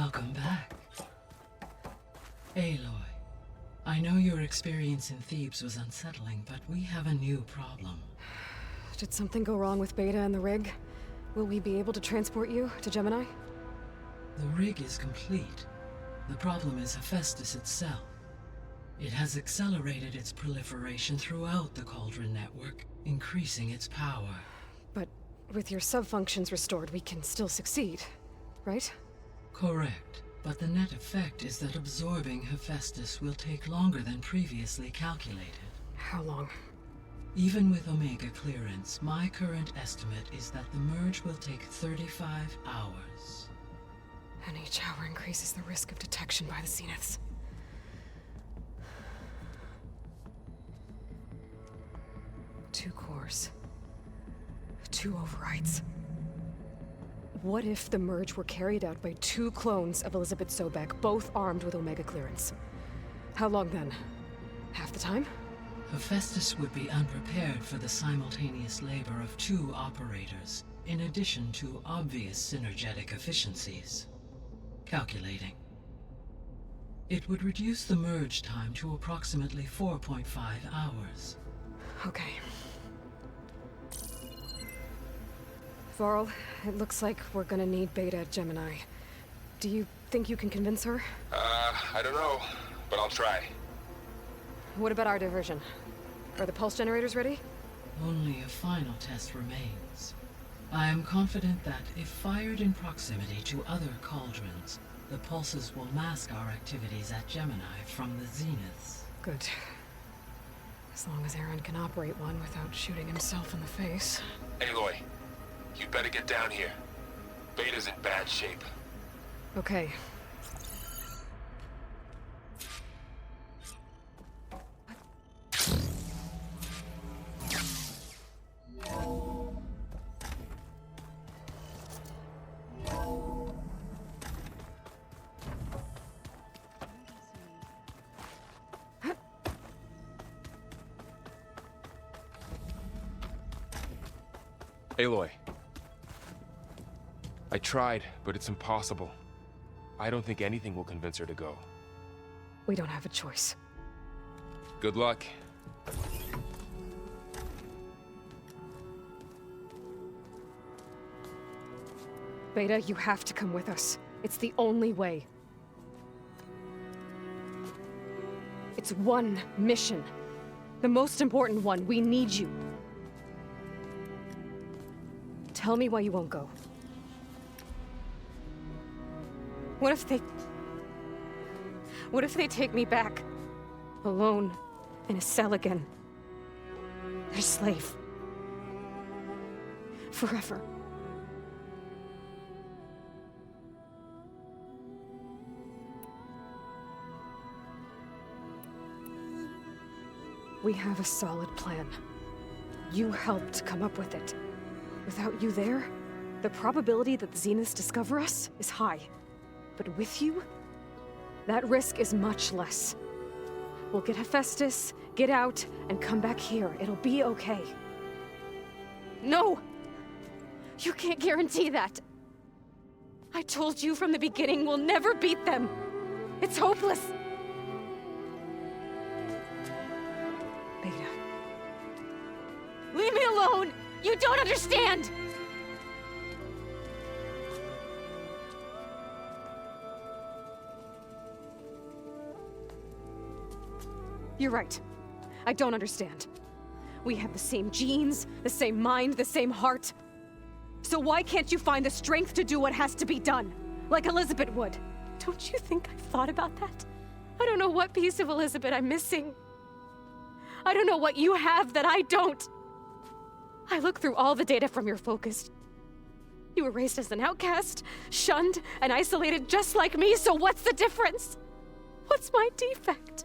Welcome back. Aloy, I know your experience in Thebes was unsettling, but we have a new problem. Did something go wrong with Beta and the rig? Will we be able to transport you to Gemini? The rig is complete. The problem is Hephaestus itself. It has accelerated its proliferation throughout the Cauldron network, increasing its power. But with your sub-functions restored, we can still succeed, right? Correct, but the net effect is that absorbing Hephaestus will take longer than previously calculated. How long? Even with Omega clearance, my current estimate is that the merge will take 35 hours. And each hour increases the risk of detection by the Zeniths. Two cores. Two overrides. What if the merge were carried out by two clones of Elizabeth Sobek, both armed with Omega clearance? How long then? Half the time? Hephaestus would be unprepared for the simultaneous labor of two operators, in addition to obvious synergetic efficiencies. Calculating. It would reduce the merge time to approximately 4.5 hours. Okay. Varl, it looks like we're gonna need Beta at Gemini. Do you think you can convince her? I don't know, but I'll try. What about our diversion? Are the pulse generators ready? Only a final test remains. I am confident that if fired in proximity to other cauldrons, the pulses will mask our activities at Gemini from the Zeniths. Good. As long as Aaron can operate one without shooting himself in the face. Aloy, you'd better get down here. Beta's in bad shape. Okay. Aloy. I tried, but it's impossible. I don't think anything will convince her to go. We don't have a choice. Good luck. Beta, you have to come with us. It's the only way. It's one mission. The most important one. We need you. Tell me why you won't go. What if they take me back? Alone, in a cell again. Their slave. Forever. We have a solid plan. You helped come up with it. Without you there, the probability that the Zeniths discover us is high. But with you, that risk is much less. We'll get Hephaestus, get out, and come back here. It'll be okay. No! You can't guarantee that. I told you from the beginning we'll never beat them. It's hopeless. Beta. Leave me alone! You don't understand! You're right. I don't understand. We have the same genes, the same mind, the same heart. So why can't you find the strength to do what has to be done? Like Elizabeth would. Don't you think I've thought about that? I don't know what piece of Elizabeth I'm missing. I don't know what you have that I don't. I look through all the data from your focus. You were raised as an outcast, shunned, and isolated just like me, so what's the difference? What's my defect?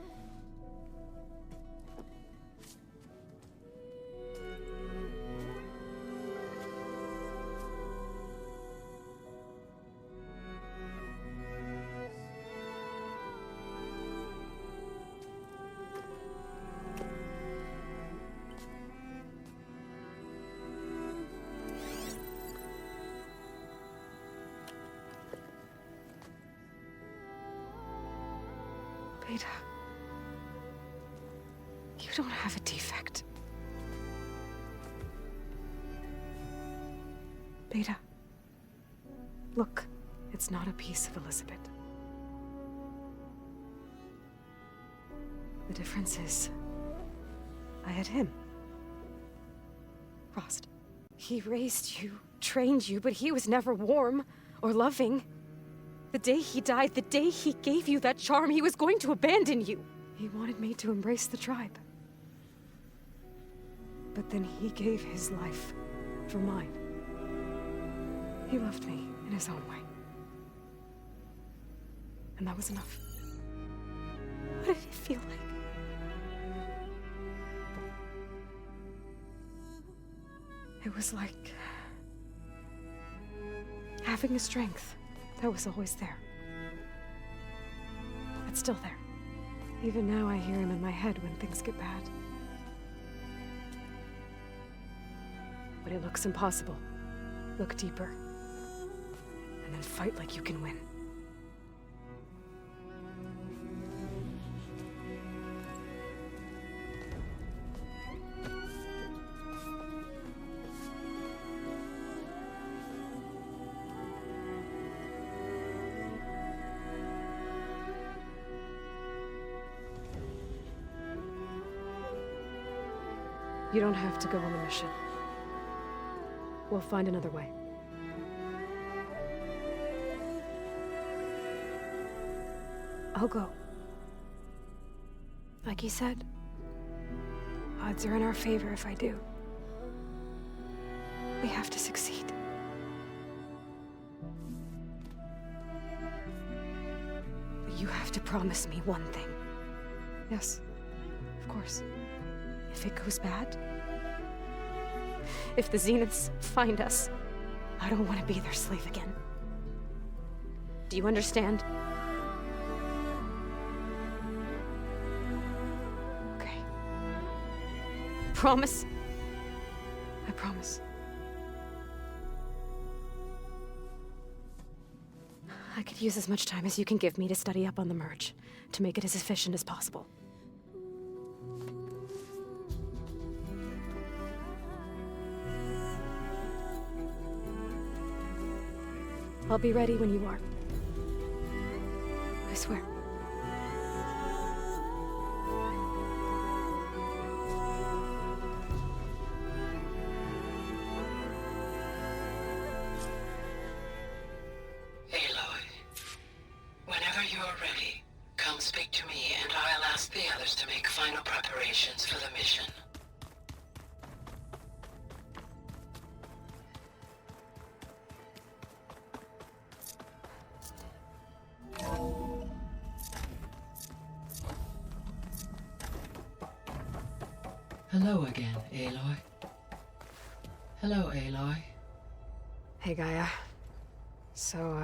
Beta. You don't have a defect. Beta. Look, it's not a piece of Elizabeth. The difference is, I had him. Frost. He raised you, trained you, but he was never warm or loving. The day he died, the day he gave you that charm, he was going to abandon you. He wanted me to embrace the tribe. But then he gave his life for mine. He loved me in his own way. And that was enough. What did it feel like? It was like having a strength that was always there. It's still there. Even now I hear him in my head when things get bad. But it looks impossible. Look deeper. And then fight like you can win. You don't have to go on the mission. We'll find another way. I'll go. Like you said, odds are in our favor if I do. We have to succeed. But you have to promise me one thing. Yes, of course. If it goes bad, if the Zeniths find us, I don't want to be their slave again. Do you understand? Okay. Promise? I promise. I could use as much time as you can give me to study up on the merge, to make it as efficient as possible. I'll be ready when you are. I swear. Aloy, whenever you're ready, come speak to me and I'll ask the others to make final preparations for the mission. Hello again, Aloy. Hello, Aloy. Hey, Gaia. So,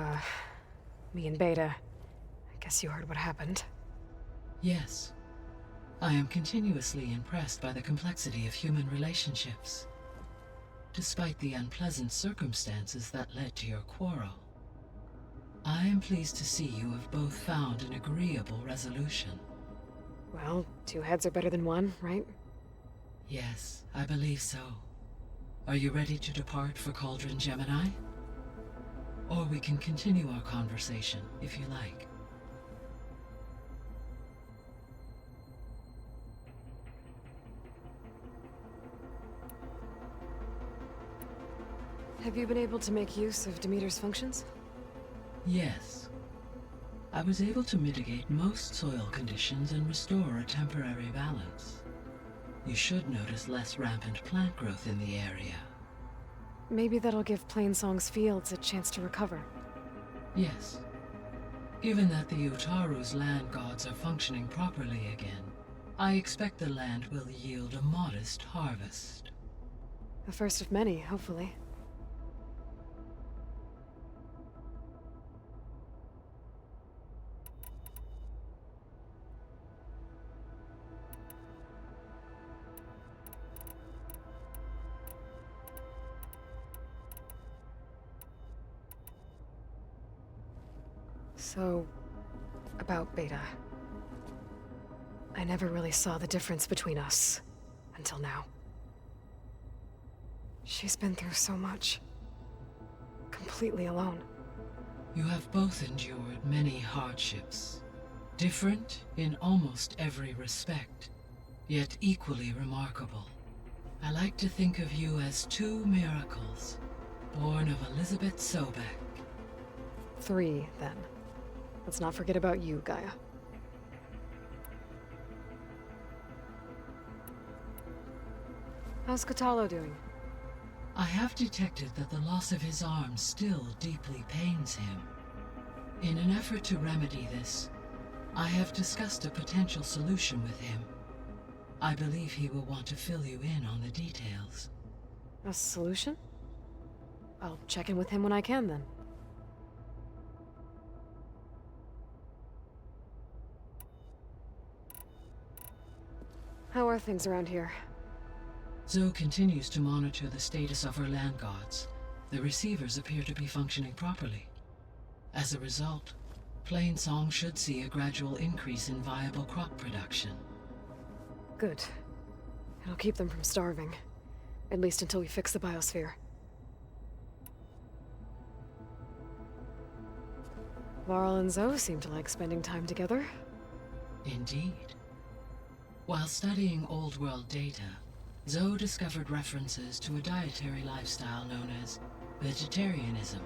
me and Beta, I guess you heard what happened. Yes. I am continuously impressed by the complexity of human relationships. Despite the unpleasant circumstances that led to your quarrel, I am pleased to see you have both found an agreeable resolution. Well, two heads are better than one, right? Yes, I believe so. Are you ready to depart for Cauldron Gemini? Or we can continue our conversation, if you like. Have you been able to make use of Demeter's functions? Yes. I was able to mitigate most soil conditions and restore a temporary balance. You should notice less rampant plant growth in the area. Maybe that'll give Plainsong's fields a chance to recover. Yes. Given that the Utaru's land gods are functioning properly again, I expect the land will yield a modest harvest. The first of many, hopefully. So, about Beta. I never really saw the difference between us until now. She's been through so much. Completely alone. You have both endured many hardships. Different in almost every respect, yet equally remarkable. I like to think of you as two miracles, born of Elizabeth Sobek. 3, then. Let's not forget about you, Gaia. How's Kotallo doing? I have detected that the loss of his arm still deeply pains him. In an effort to remedy this, I have discussed a potential solution with him. I believe he will want to fill you in on the details. A solution? I'll check in with him when I can, then. How are things around here? Zoe continues to monitor the status of her land gods. The receivers appear to be functioning properly. As a result, Plainsong should see a gradual increase in viable crop production. Good. It'll keep them from starving. At least until we fix the biosphere. Varl and Zoe seem to like spending time together. Indeed. While studying Old World data, Zoe discovered references to a dietary lifestyle known as vegetarianism.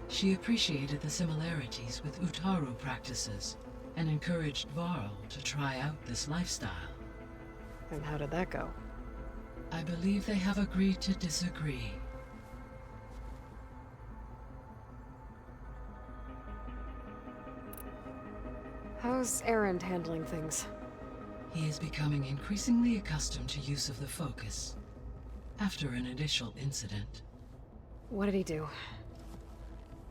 She appreciated the similarities with Utaru practices and encouraged Varl to try out this lifestyle. And how did that go? I believe they have agreed to disagree. How's Erend handling things? He is becoming increasingly accustomed to use of the focus, after an initial incident. What did he do?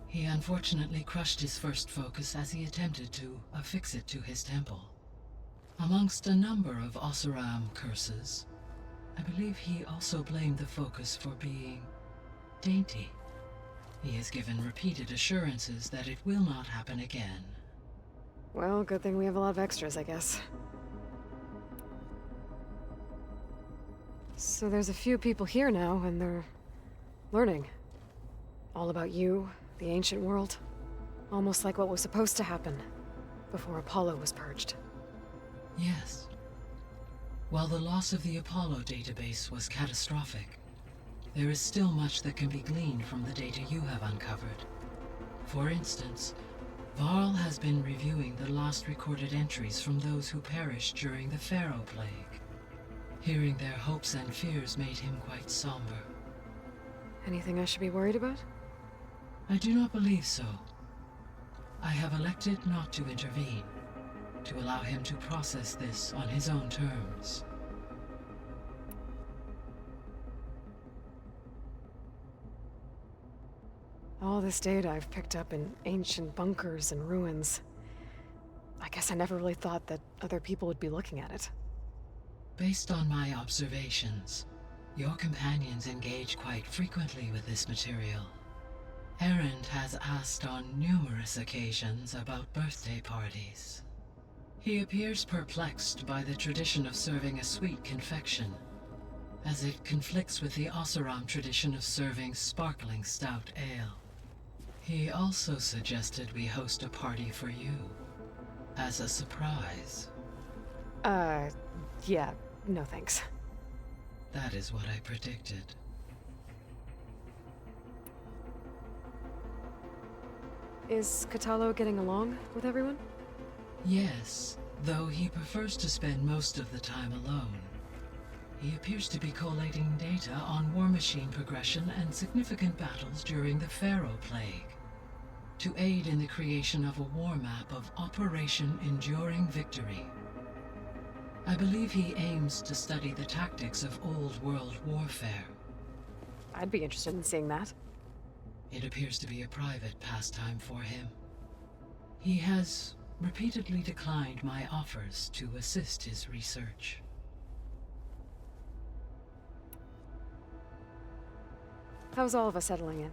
He unfortunately crushed his first focus as he attempted to affix it to his temple. Amongst a number of Oseram curses, I believe he also blamed the focus for being dainty. He has given repeated assurances that it will not happen again. Well, good thing we have a lot of extras, I guess. So there's a few people here now, and they're learning. All about you, the ancient world. Almost like what was supposed to happen before Apollo was purged. Yes. While the loss of the Apollo database was catastrophic, there is still much that can be gleaned from the data you have uncovered. For instance, Varl has been reviewing the last recorded entries from those who perished during the Pharaoh Plague. Hearing their hopes and fears made him quite somber. Anything I should be worried about? I do not believe so. I have elected not to intervene, to allow him to process this on his own terms. All this data I've picked up in ancient bunkers and ruins. I guess I never really thought that other people would be looking at it. Based on my observations, your companions engage quite frequently with this material. Erend has asked on numerous occasions about birthday parties. He appears perplexed by the tradition of serving a sweet confection, as it conflicts with the Oseram tradition of serving sparkling stout ale. He also suggested we host a party for you, as a surprise. Yeah, no thanks. That is what I predicted. Is Kotallo getting along with everyone? Yes, though he prefers to spend most of the time alone. He appears to be collating data on war machine progression and significant battles during the Pharaoh Plague, to aid in the creation of a war map of Operation Enduring Victory. I believe he aims to study the tactics of Old World warfare. I'd be interested in seeing that. It appears to be a private pastime for him. He has repeatedly declined my offers to assist his research. How's all of us settling in?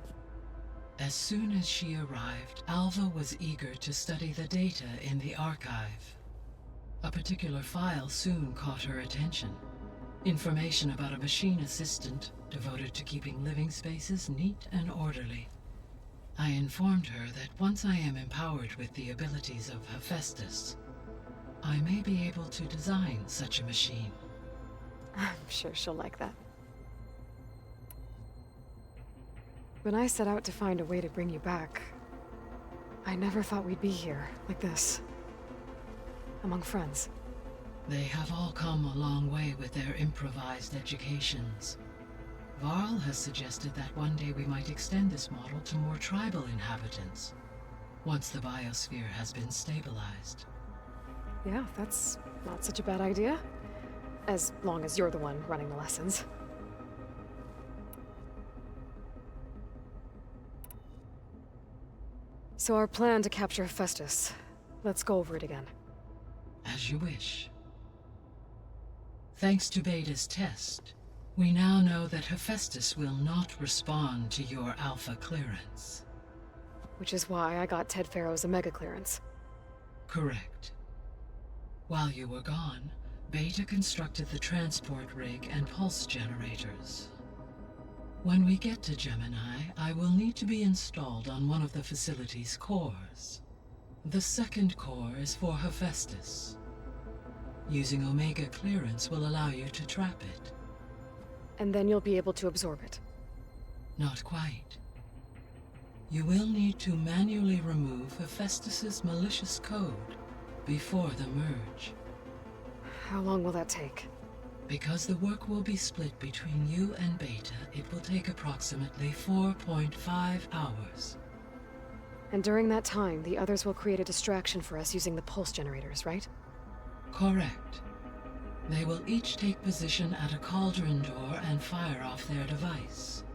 As soon as she arrived, Alva was eager to study the data in the archive. A particular file soon caught her attention. Information about a machine assistant devoted to keeping living spaces neat and orderly. I informed her that once I am empowered with the abilities of Hephaestus, I may be able to design such a machine. I'm sure she'll like that. When I set out to find a way to bring you back, I never thought we'd be here, like this. Among friends. They have all come a long way with their improvised educations. Varl has suggested that one day we might extend this model to more tribal inhabitants, once the biosphere has been stabilized. Yeah, that's not such a bad idea. As long as you're the one running the lessons. So our plan to capture Hephaestus. Let's go over it again. As you wish. Thanks to Beta's test, we now know that Hephaestus will not respond to your Alpha clearance. Which is why I got Ted Farrow's Omega clearance. Correct. While you were gone, Beta constructed the transport rig and pulse generators. When we get to Gemini, I will need to be installed on one of the facility's cores. The second core is for Hephaestus. Using Omega clearance will allow you to trap it. And then you'll be able to absorb it. Not quite. You will need to manually remove Hephaestus's malicious code before the merge. How long will that take? Because the work will be split between you and Beta, it will take approximately 4.5 hours. And during that time, the others will create a distraction for us using the pulse generators, right? Correct. They will each take position at a cauldron door and fire off their device.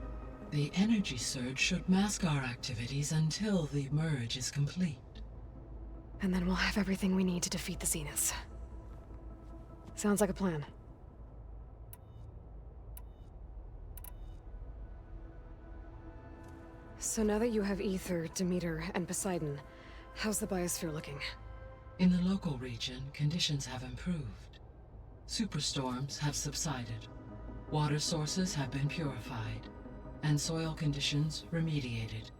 The energy surge should mask our activities until the merge is complete. And then we'll have everything we need to defeat the Zeniths. Sounds like a plan. So now that you have Ether, Demeter, and Poseidon, how's the biosphere looking? In the local region, conditions have improved. Superstorms have subsided, water sources have been purified, and soil conditions remediated.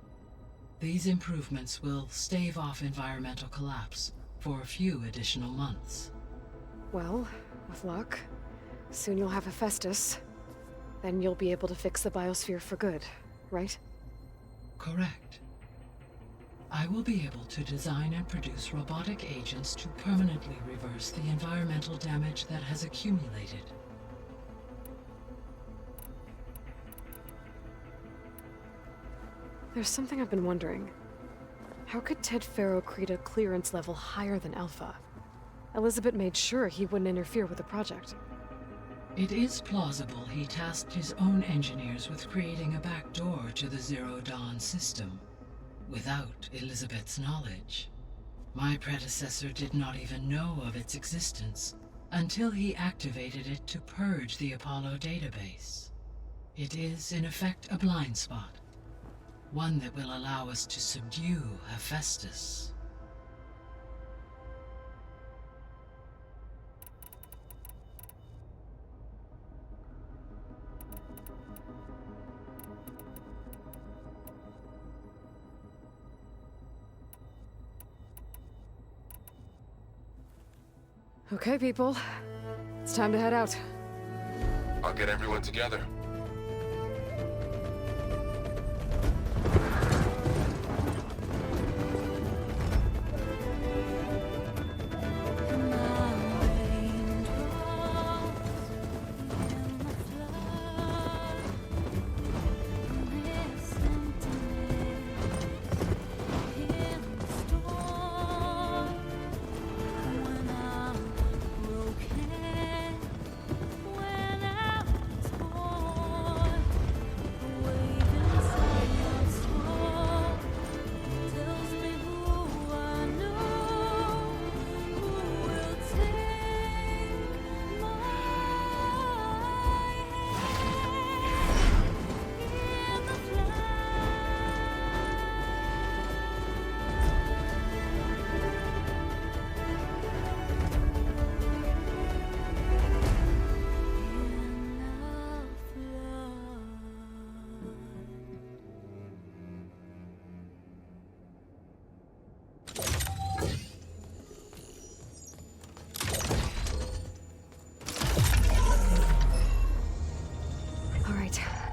These improvements will stave off environmental collapse for a few additional months. Well, with luck, soon you'll have Hephaestus. Then you'll be able to fix the biosphere for good, right? Correct. I will be able to design and produce robotic agents to permanently reverse the environmental damage that has accumulated. There's something I've been wondering. How could Ted Farrow create a clearance level higher than Alpha? Elizabeth made sure he wouldn't interfere with the project. It is plausible he tasked his own engineers with creating a back door to the Zero Dawn system, without Elizabeth's knowledge. My predecessor did not even know of its existence until he activated it to purge the Apollo database. It is, in effect, a blind spot, one that will allow us to subdue Hephaestus. Okay, people. It's time to head out. I'll get everyone together.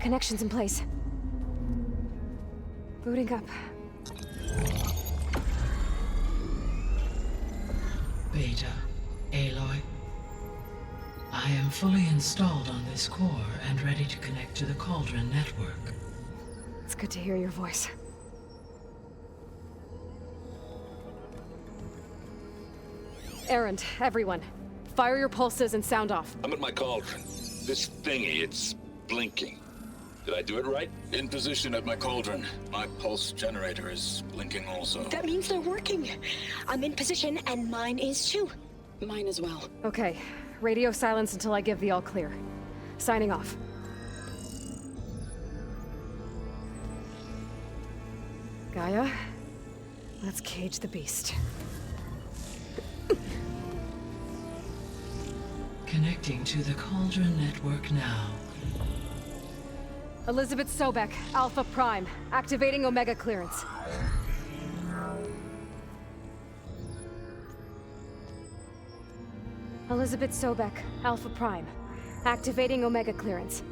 Connection's in place. Booting up. Beta, Aloy. I am fully installed on this core and ready to connect to the Cauldron network. It's good to hear your voice. Errand, everyone. Fire your pulses and sound off. I'm at my cauldron. This thingy, it's blinking. Did I do it right? In position at my cauldron. My pulse generator is blinking also. That means they're working. I'm in position, and mine is too. Mine as well. Okay. Radio silence until I give the all clear. Signing off. Gaia, let's cage the beast. Connecting to the Cauldron network now. Elizabeth Sobek, Alpha Prime, activating Omega clearance. Elizabeth Sobek, Alpha Prime, activating Omega clearance.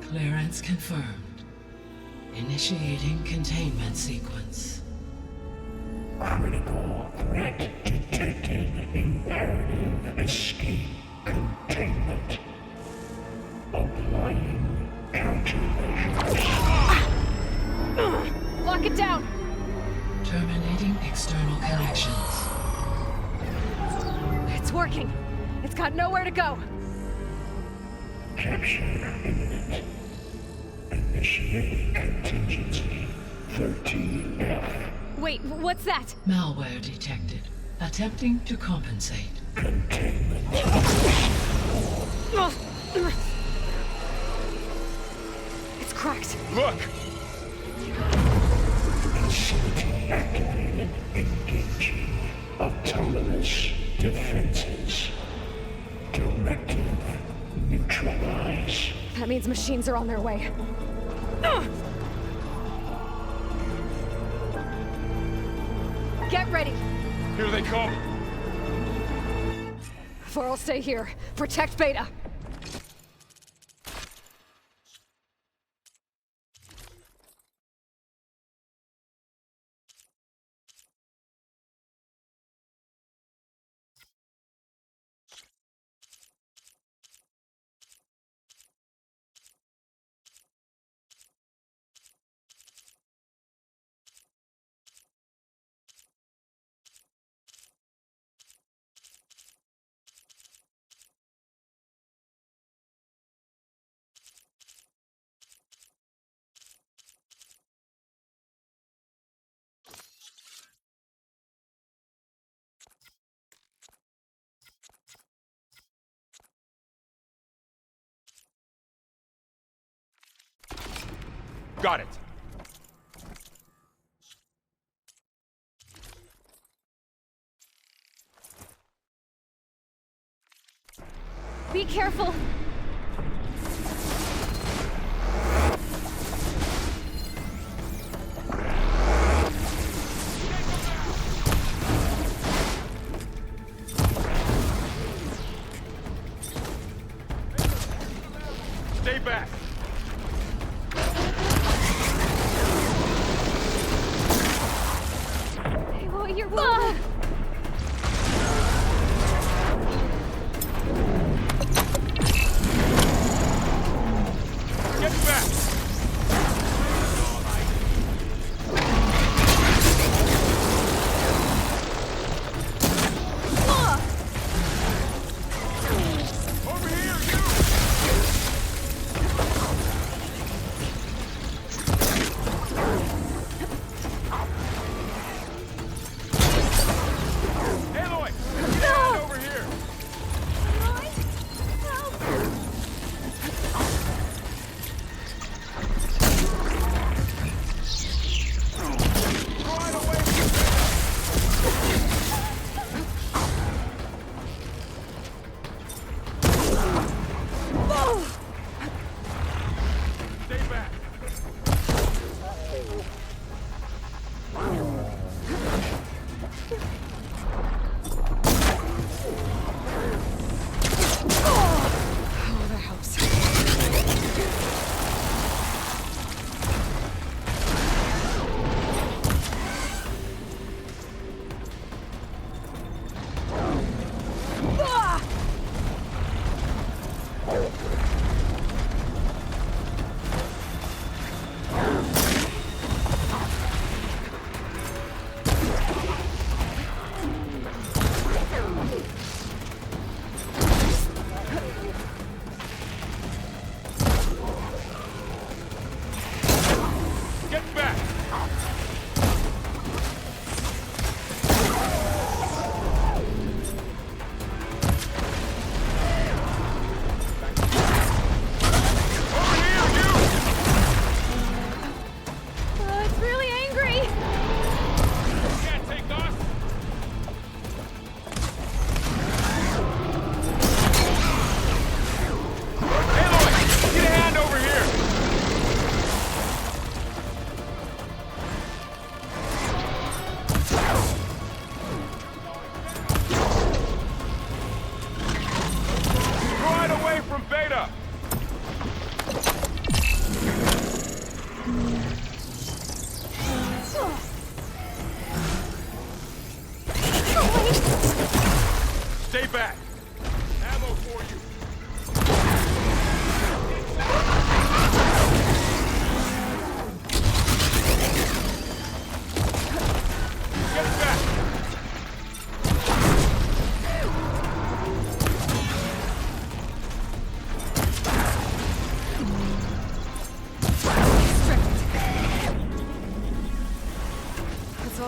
Clearance confirmed. Initiating containment sequence. Critical threat detected. Imperative escape containment. Applying countermeasures. Lock it down! Terminating external connections. It's working. It's got nowhere to go. Capture imminent. Initiate contingency 13F. Wait, what's that? Malware detected. Attempting to compensate. Containment. It's cracked. Look! Facility activated. Engaging. Autonomous defenses. Directive. Neutralize. That means machines are on their way. Get ready! Here they come! Vor'll stay here. Protect Beta. Got it! Be careful! Stay back! Oh, you're wounded!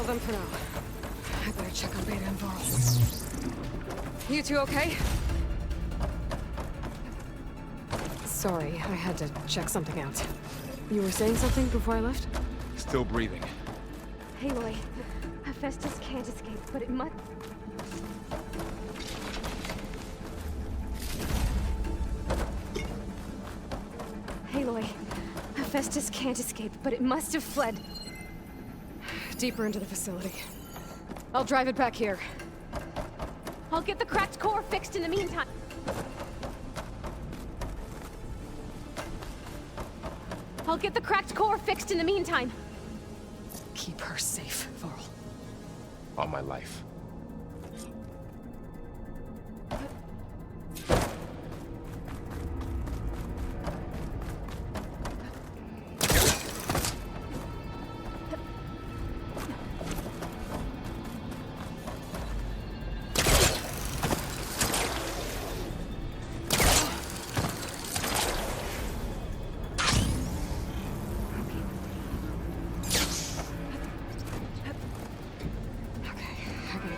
handle them for now. I better check on Beta and Varl. You two okay? Sorry, I had to check something out. You were saying something before I left? Still breathing. Aloy, Hephaestus can't escape, but it must... Aloy, Hephaestus can't escape, but it must have fled deeper into the facility. I'll drive it back here. I'll get the cracked core fixed in the meantime. I'll get the cracked core fixed in the meantime. Keep her safe, Varl. On my life.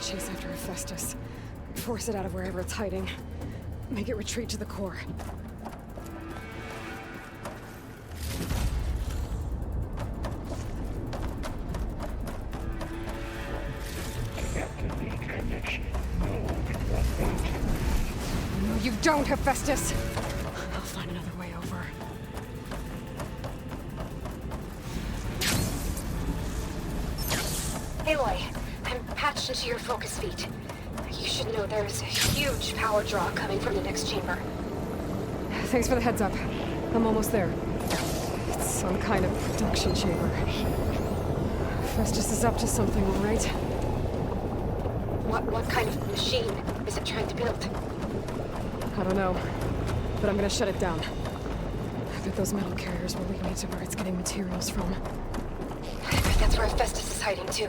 Chase after Hephaestus. Force it out of wherever it's hiding. Make it retreat to the core. No, you don't, Hephaestus! I'll find another way over. Aloy, I'm patched into your focus feed. You should know there's a huge power draw coming from the next chamber. Thanks for the heads up. I'm almost there. It's some kind of production chamber. Festus is up to something, all right? What kind of machine is it trying to build? I don't know, but I'm gonna shut it down. I bet those metal carriers will lead me to where it's getting materials from. I bet that's where Festus is hiding too.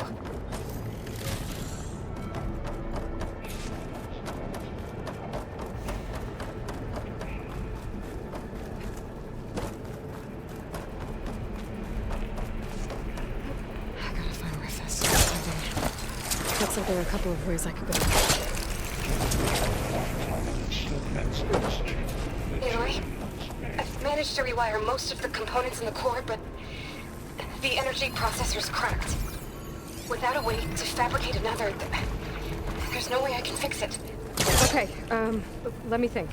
Looks like there are a couple of ways I could go. Aloy, I've managed to rewire most of the components in the core, but the energy processor's cracked. Without a way to fabricate another, there's no way I can fix it. Okay, let me think.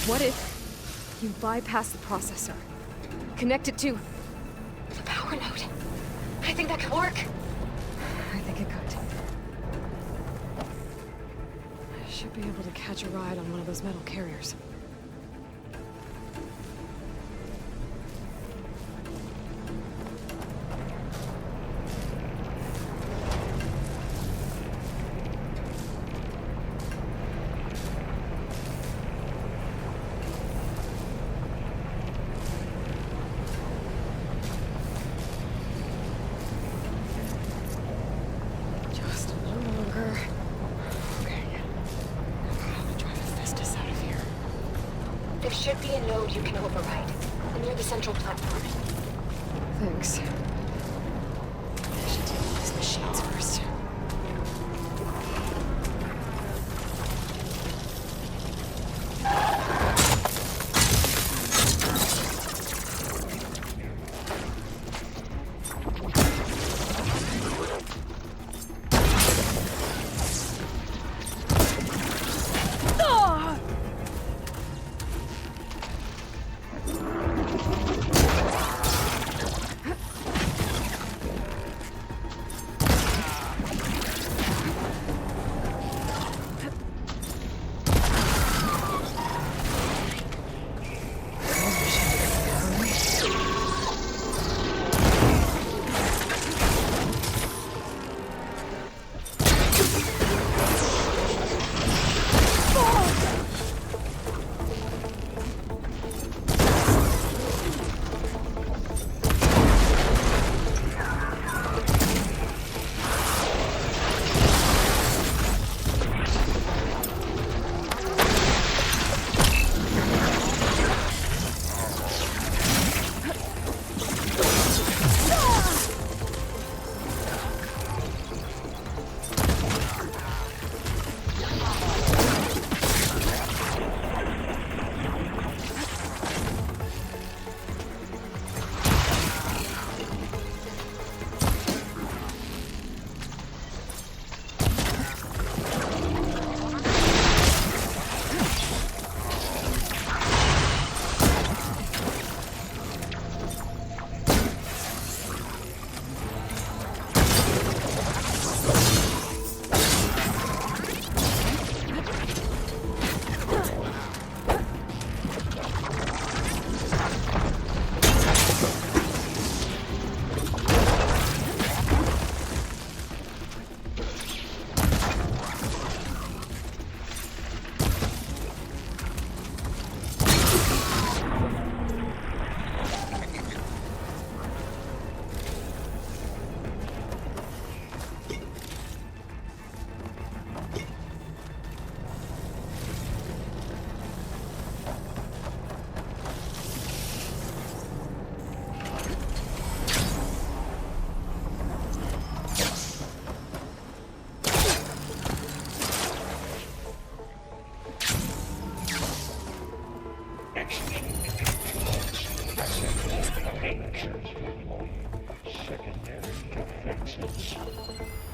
What if you bypass the processor? Connect it to the power node. I think that could work. I think it could. I should be able to catch a ride on one of those metal carriers. There should be a node you can override, near the central platform. Thanks. I should deal with these machines first.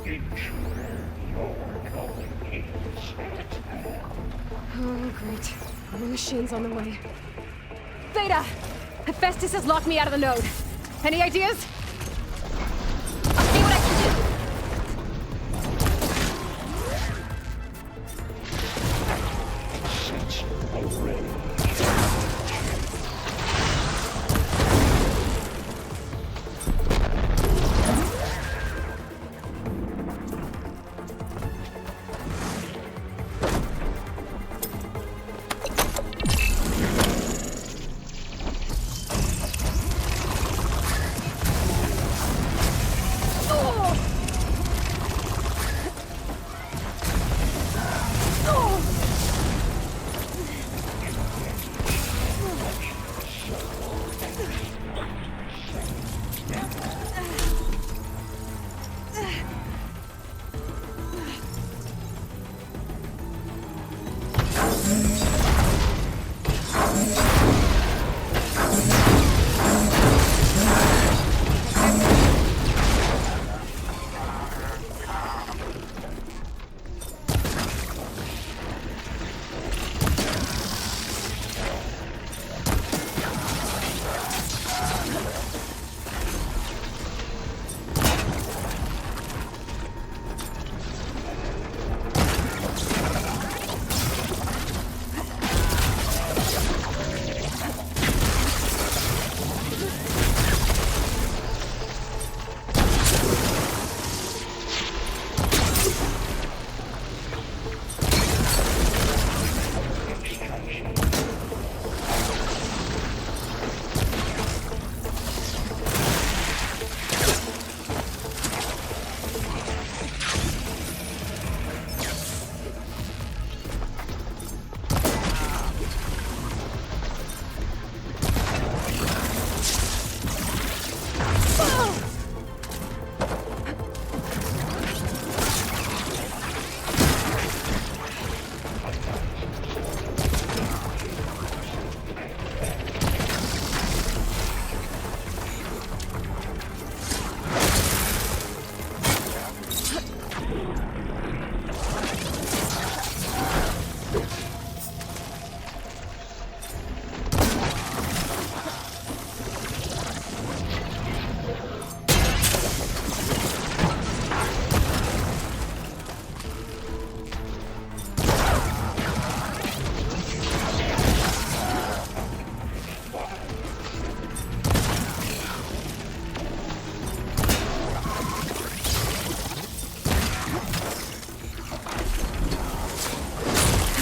Intruder, Lord of the Gates. Oh, great. More machines on the way. Beta! Hephaestus has locked me out of the node. Any ideas? I'll see what I can do. Sensor already.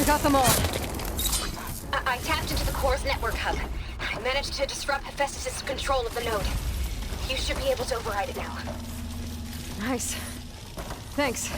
Got them all. I tapped into the core's network hub. I managed to disrupt Hephaestus' control of the node. You should be able to override it now. Nice. Thanks.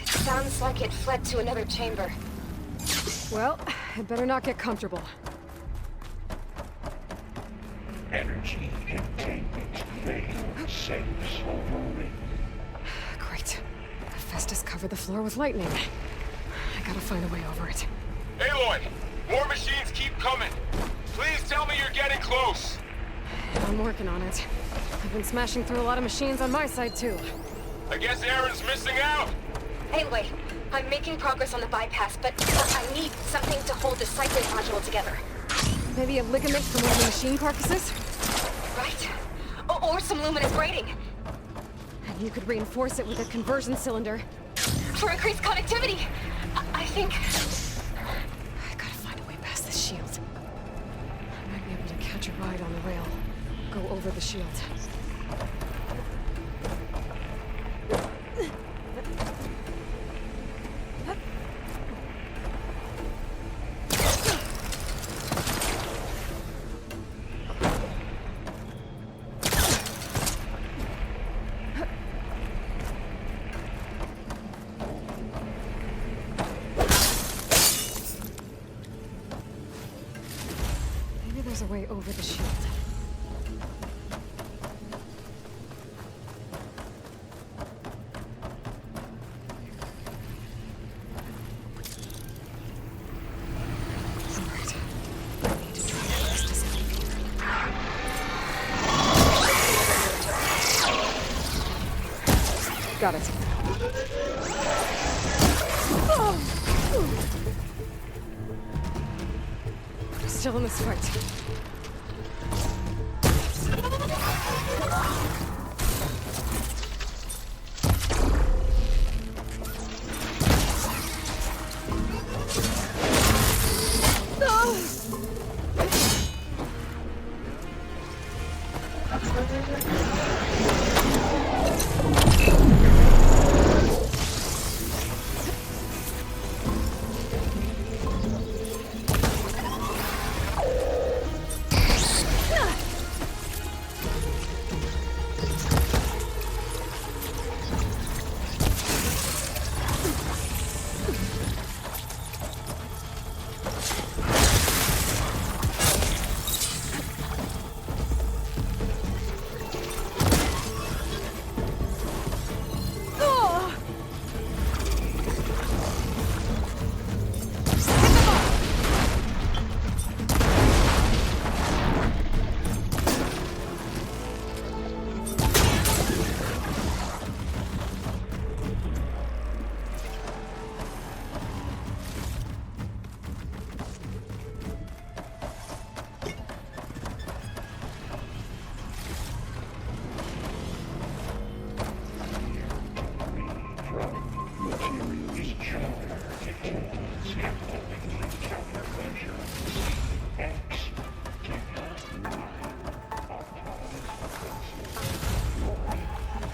Sounds like it fled to another chamber. Well, I better not get comfortable. Energy containment failed. Saves overwhelming. Great. Hephaestus covered the floor with lightning. I gotta find a way over it. Aloy! More machines keep coming! Please tell me you're getting close! I'm working on it. I've been smashing through a lot of machines on my side, too. I guess Aaron's missing out! Anyway, I'm making progress on the bypass, but I need something to hold the cycling module together. Maybe a ligament from one of the machine carcasses? Right? Or some luminous braiding. And you could reinforce it with a conversion cylinder. For increased connectivity! I think... I gotta find a way past this shield. I might be able to catch a ride on the rail. Go over the shield. There's a way over the shield. Alright. I need to try to fix this elevator. Got it. Still in this fight.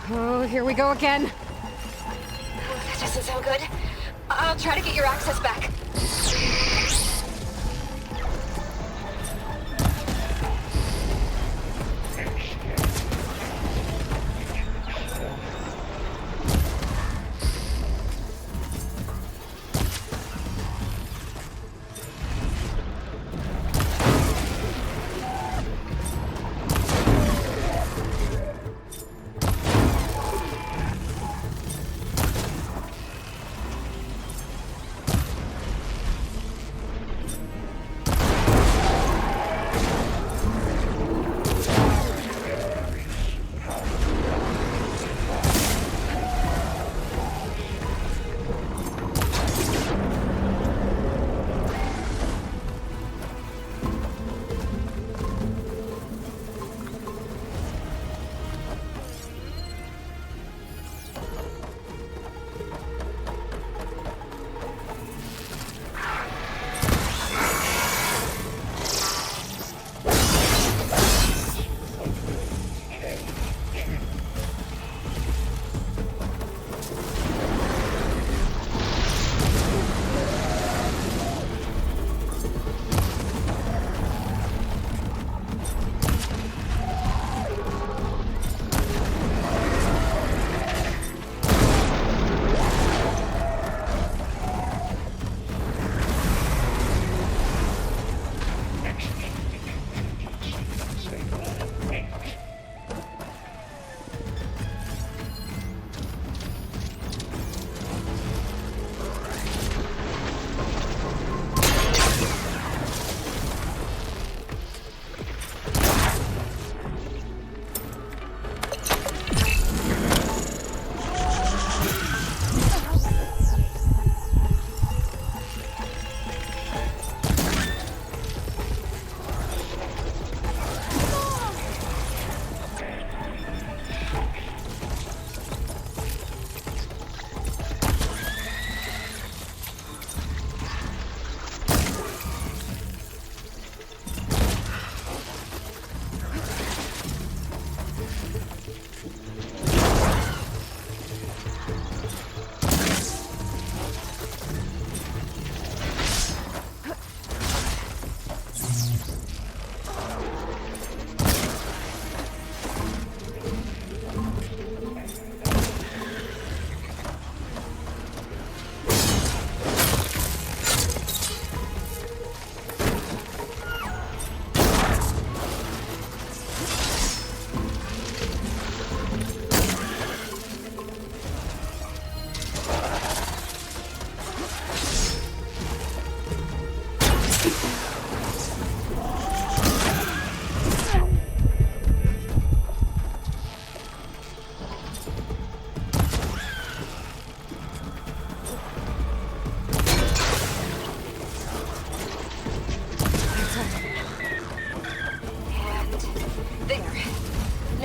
Oh, here we go again. That doesn't sound good. I'll try to get your access back.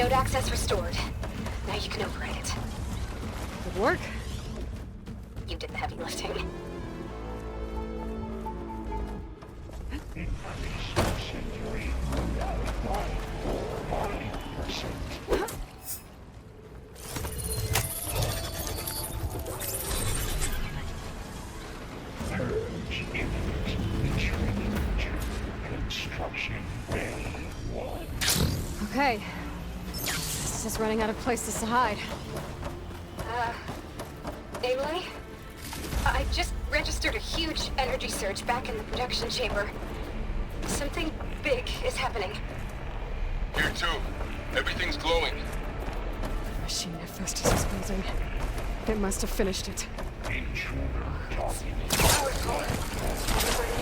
Node access restored. Now you can override it. Good work. You did the heavy lifting. Information century. Verifying. 5%. Purge imminent. Retreating to construction bay 1. Okay. This is running out of places to hide. Aloy? I just registered a huge energy surge back in the production chamber. Something big is happening. Here too. Everything's glowing. The machine at first is exploding. It must have finished it. Intruder talking. Powerful. Whatever it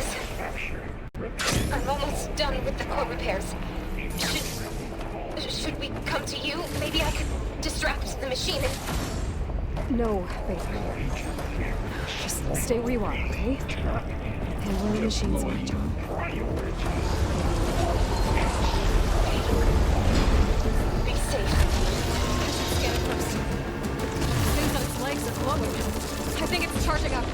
is. I'm almost done with the core repairs. Should we come to you? Maybe I could distract the machine and... No, baby. Just stay where you are, okay? Handling the machine's my job. be safe. Scan it first. Things on its legs are glowing. I think it's charging up.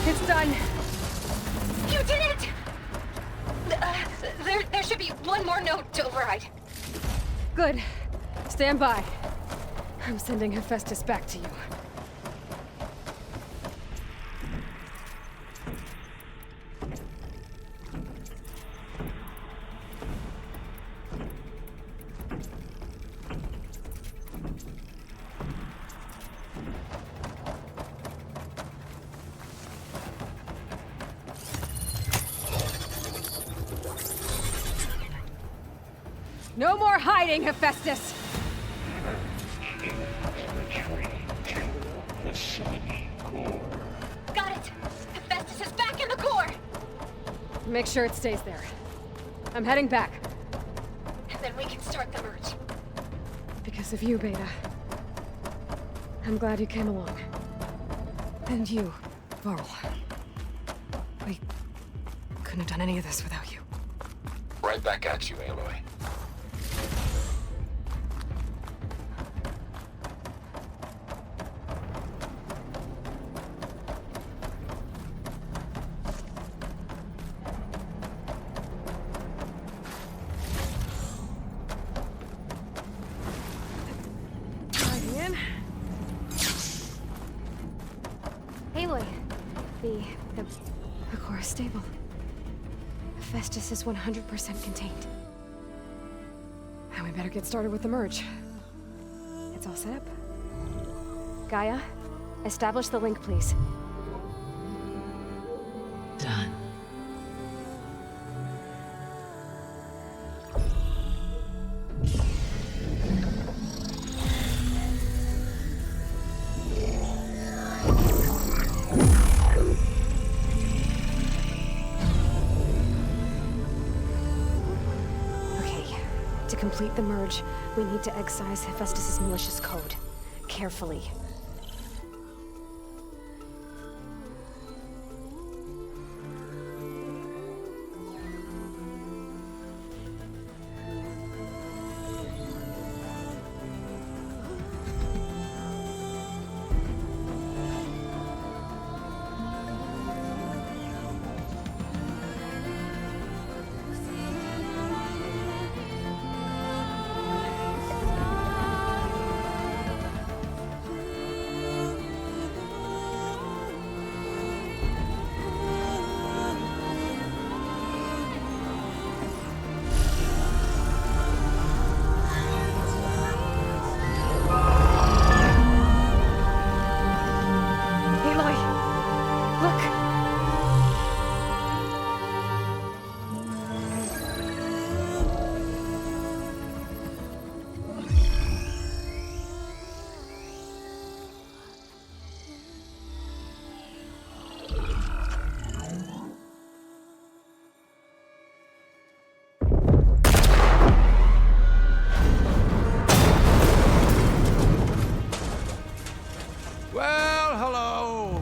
It's done. You did it! There should be one more note to override. Good. Stand by. I'm sending Hephaestus back to you. No more hiding, Hephaestus! Got it! Hephaestus is back in the core! Make sure it stays there. I'm heading back. And then we can start the merge. Because of you, Beta. I'm glad you came along. And you, Varl. We couldn't have done any of this without you. Right back at you, Aloy. Aloy, the core is stable. Hephaestus is 100% contained. And we better get started with the merge. It's all set up. Gaia, establish the link, please. Done. To complete the merge, we need to excise Hephaestus' malicious code. Carefully.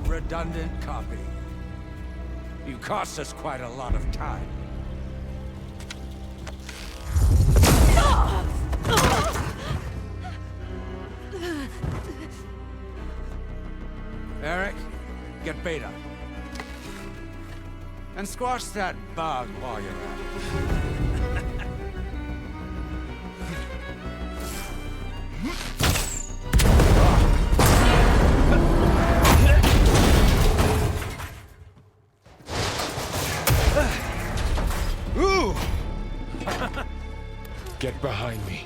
Redundant copy. You cost us quite a lot of time. Eric, get Beta. And squash that bug while you're at it. Get behind me.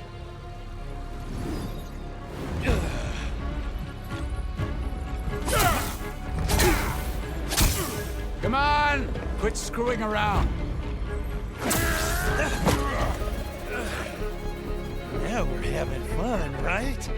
Come on! Quit screwing around. Now we're having fun, right?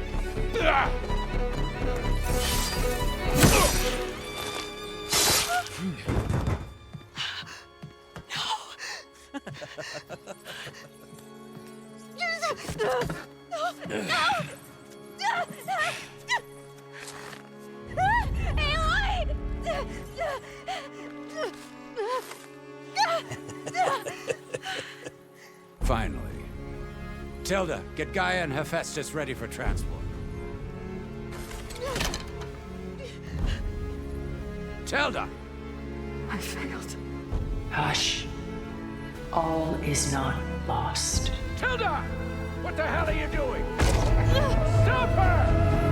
Finally. Tilda, get Gaia and Hephaestus ready for transport. Tilda! I failed. Hush. All is not lost. Tilda! What the hell are you doing? Stop her!